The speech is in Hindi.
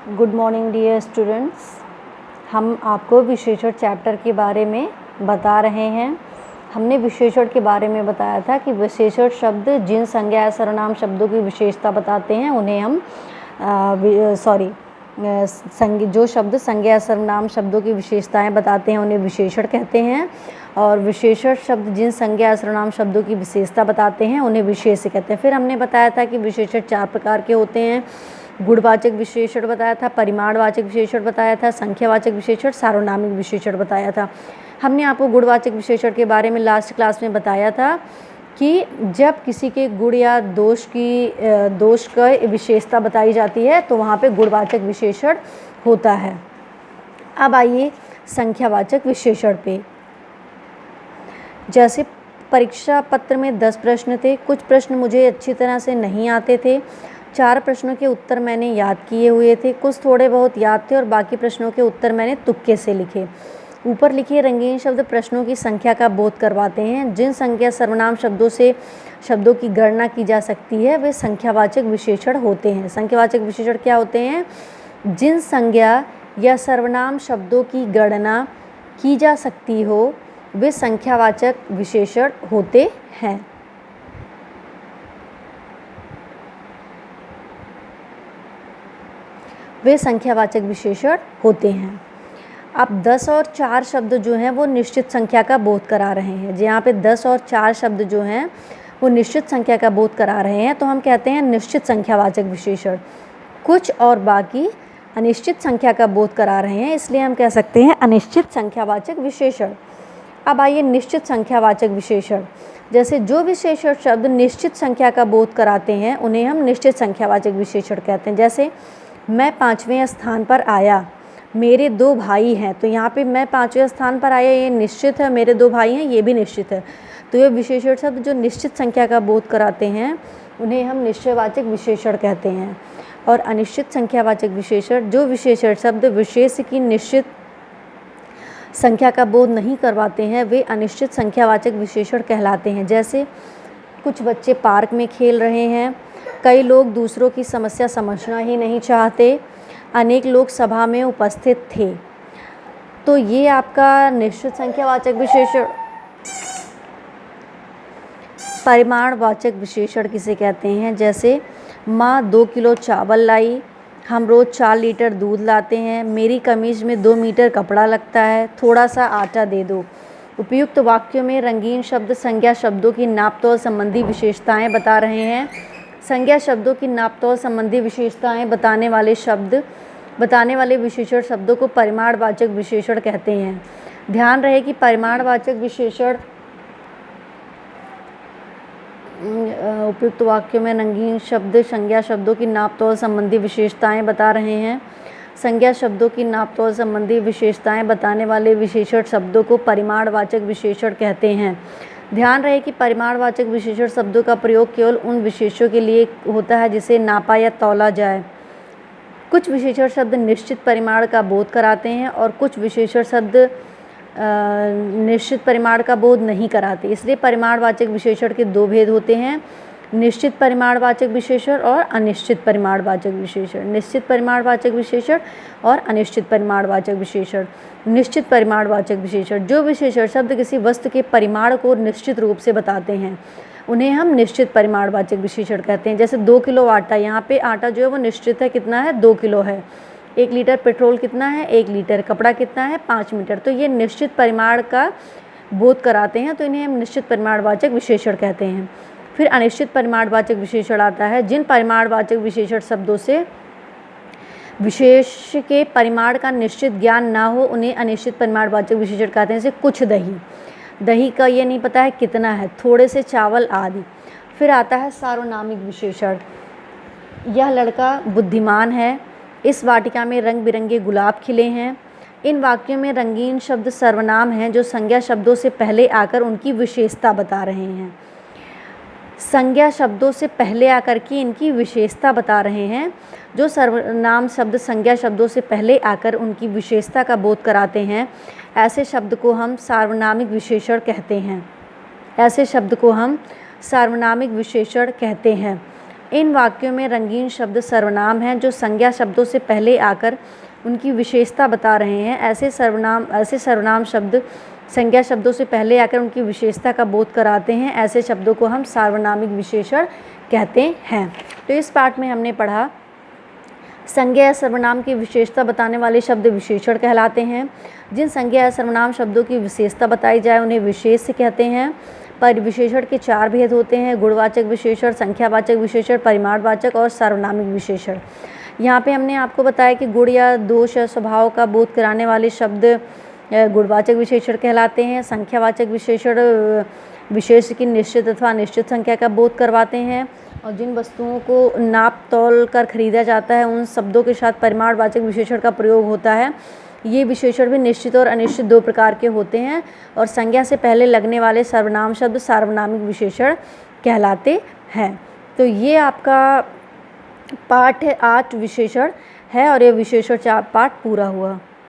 Good morning dear students. हम आपको विशेषण चैप्टर के बारे में बता रहे हैं। हमने विशेषण के बारे में बताया था कि विशेषण शब्द जिन संज्ञा या सर्वनाम शब्दों की विशेषता बताते हैं उन्हें हम जो शब्द संज्ञा या सर्वनाम शब्दों की विशेषताएं बताते हैं उन्हें विशेषण कहते हैं, और विशेषण शब्द जिन संज्ञा या सर्वनाम शब्दों की विशेषता बताते हैं उन्हें विशेष्य कहते हैं। फिर हमने बताया था कि विशेषण 4 प्रकार के होते हैं। गुणवाचक विशेषण बताया था, परिमाणवाचक विशेषण बताया था, संख्यावाचक विशेषण, सार्वनामिक विशेषण बताया था। हमने आपको गुणवाचक विशेषण के बारे में लास्ट क्लास में बताया था कि जब किसी के गुण या दोष का विशेषता बताई जाती है तो वहाँ पे गुणवाचक विशेषण होता है। अब आइए संख्यावाचक विशेषण पे। जैसे परीक्षा पत्र में 10 प्रश्न थे, कुछ प्रश्न मुझे अच्छी तरह से नहीं आते थे। 4 प्रश्नों के उत्तर मैंने याद किए हुए थे, कुछ थोड़े बहुत याद थे और बाकी प्रश्नों के उत्तर मैंने तुक्के से लिखे। ऊपर लिखे रंगीन शब्द प्रश्नों की संख्या का बोध करवाते हैं। जिन संख्या सर्वनाम शब्दों से शब्दों की गणना की जा सकती है वे संख्यावाचक विशेषण होते हैं। संख्यावाचक विशेषण क्या होते हैं? जिन संज्ञा या सर्वनाम शब्दों की गणना की जा सकती हो वे संख्यावाचक विशेषण होते हैं। वे संख्यावाचक विशेषण होते हैं। अब 10 और 4 शब्द जो हैं वो निश्चित संख्या का बोध करा रहे हैं। जहाँ पे 10 और 4 शब्द जो हैं वो निश्चित संख्या का बोध करा रहे हैं तो हम कहते हैं निश्चित संख्यावाचक विशेषण। कुछ और बाकी अनिश्चित संख्या का बोध करा रहे हैं, इसलिए हम कह सकते हैं अनिश्चित संख्यावाचक विशेषण। अब आइए निश्चित संख्यावाचक विशेषण। जैसे जो विशेषण शब्द निश्चित संख्या का बोध कराते हैं उन्हें हम निश्चित संख्यावाचक विशेषण कहते हैं। जैसे मैं 5वें स्थान पर आया, मेरे 2 भाई हैं, तो यहाँ पे मैं 5वें स्थान पर आया ये निश्चित है, मेरे 2 भाई हैं ये भी निश्चित है। तो ये विशेषण शब्द जो निश्चित संख्या का बोध कराते हैं उन्हें हम निश्चयवाचक विशेषण कहते हैं। और अनिश्चित संख्यावाचक विशेषण जो विशेषण शब्द विशेष की निश्चित संख्या का बोध नहीं करवाते हैं वे अनिश्चित संख्यावाचक विशेषण कहलाते हैं। जैसे कुछ बच्चे पार्क में खेल रहे हैं, कई लोग दूसरों की समस्या समझना ही नहीं चाहते, अनेक लोग सभा में उपस्थित थे। तो ये आपका निश्चित संख्यावाचक विशेषण। परिमाणवाचक विशेषण किसे कहते हैं? जैसे माँ 2 किलो चावल लाई, हम रोज़ 4 लीटर दूध लाते हैं, मेरी कमीज में 2 मीटर कपड़ा लगता है, थोड़ा सा आटा दे दो। उपयुक्त वाक्यों में रंगीन शब्द संज्ञा शब्दों की नापतोल संबंधी विशेषताएं बता रहे हैं। संज्ञा शब्दों की नापतोल संबंधी विशेषताएं बताने वाले विशेषण शब्दों को परिमाणवाचक विशेषण कहते हैं। ध्यान रहे कि परिमाणवाचक विशेषण उपयुक्त वाक्यों में रंगीन शब्द संज्ञा शब्दों की नापतोल संबंधी विशेषताएं बता रहे हैं। संज्ञा शब्दों की नापतोल संबंधी विशेषताएं बताने वाले विशेषण शब्दों को परिमाणवाचक विशेषण कहते हैं। ध्यान रहे कि परिमाणवाचक विशेषण शब्दों का प्रयोग केवल उन विशेषों के लिए होता है जिसे नापा या तौला जाए। कुछ विशेषण शब्द निश्चित परिमाण का बोध कराते हैं और कुछ विशेषण शब्द निश्चित परिमाण का बोध नहीं कराते। इसलिए परिमाणवाचक विशेषण के 2 भेद होते हैं, निश्चित परिमाणवाचक विशेषण और अनिश्चित परिमाणवाचक विशेषण। निश्चित परिमाणवाचक विशेषण और अनिश्चित परिमाणवाचक विशेषण। निश्चित परिमाणवाचक विशेषण जो विशेषण शब्द किसी वस्तु के परिमाण को निश्चित रूप से बताते हैं उन्हें हम निश्चित परिमाणवाचक विशेषण कहते हैं। जैसे 2 किलो आटा, यहाँ पे आटा जो है वो निश्चित है, कितना है? 2 किलो है। 1 लीटर पेट्रोल कितना है? 1 लीटर। कपड़ा कितना है? 5 मीटर। तो ये निश्चित परिमाण का बोध कराते हैं तो इन्हें हम निश्चित परिमाणवाचक विशेषण कहते हैं। फिर अनिश्चित परिमाणवाचक विशेषण आता है। जिन परिमाणवाचक विशेषण शब्दों से विशेष के परिमाण का निश्चित ज्ञान ना हो उन्हें अनिश्चित परिमाणवाचक विशेषण कहते हैं। जैसे कुछ दही का ये नहीं पता है कितना है, थोड़े से चावल आदि। फिर आता है सार्वनामिक विशेषण। यह लड़का बुद्धिमान है, इस वाटिका में रंग बिरंगे गुलाब खिले हैं। इन वाक्यों में रंगीन शब्द सर्वनाम हैं जो संज्ञा शब्दों से पहले आकर उनकी विशेषता बता रहे हैं। संज्ञा शब्दों से पहले आकर के इनकी विशेषता बता रहे हैं। जो सर्वनाम शब्द संज्ञा शब्दों से पहले आकर उनकी विशेषता का बोध कराते हैं ऐसे शब्द को हम सार्वनामिक विशेषण कहते हैं। ऐसे शब्द को हम सार्वनामिक विशेषण कहते हैं। इन वाक्यों में रंगीन शब्द सर्वनाम हैं जो संज्ञा शब्दों से पहले आकर उनकी विशेषता बता रहे हैं। ऐसे सर्वनाम शब्द संज्ञा शब्दों से पहले आकर उनकी विशेषता का बोध कराते हैं। ऐसे शब्दों को हम सार्वनामिक विशेषण कहते हैं। तो इस पाठ में हमने पढ़ा संज्ञा या सर्वनाम की विशेषता बताने वाले शब्द विशेषण कहलाते हैं। जिन संज्ञा या सर्वनाम शब्दों की विशेषता बताई जाए उन्हें विशेष्य कहते हैं। पर विशेषण के 4 भेद होते हैं: गुणवाचक विशेषण, संख्यावाचक विशेषण, परिमाणवाचक और सार्वनामिक विशेषण। यहाँ पे हमने आपको बताया कि गुण या दोष या स्वभाव का बोध कराने वाले शब्द गुणवाचक विशेषण कहलाते हैं। संख्यावाचक विशेषण विशेष की निश्चित अथवा अनिश्चित संख्या का बोध करवाते हैं। और जिन वस्तुओं को नाप तौल कर खरीदा जाता है उन शब्दों के साथ परिमाणवाचक विशेषण का प्रयोग होता है। ये विशेषण भी निश्चित और अनिश्चित 2 प्रकार के होते हैं। और संज्ञा से पहले लगने वाले सर्वनाम शब्द सार्वनामिक विशेषण कहलाते हैं। तो ये आपका पाठ 8 विशेषण है और ये विशेषण पाठ पूरा हुआ।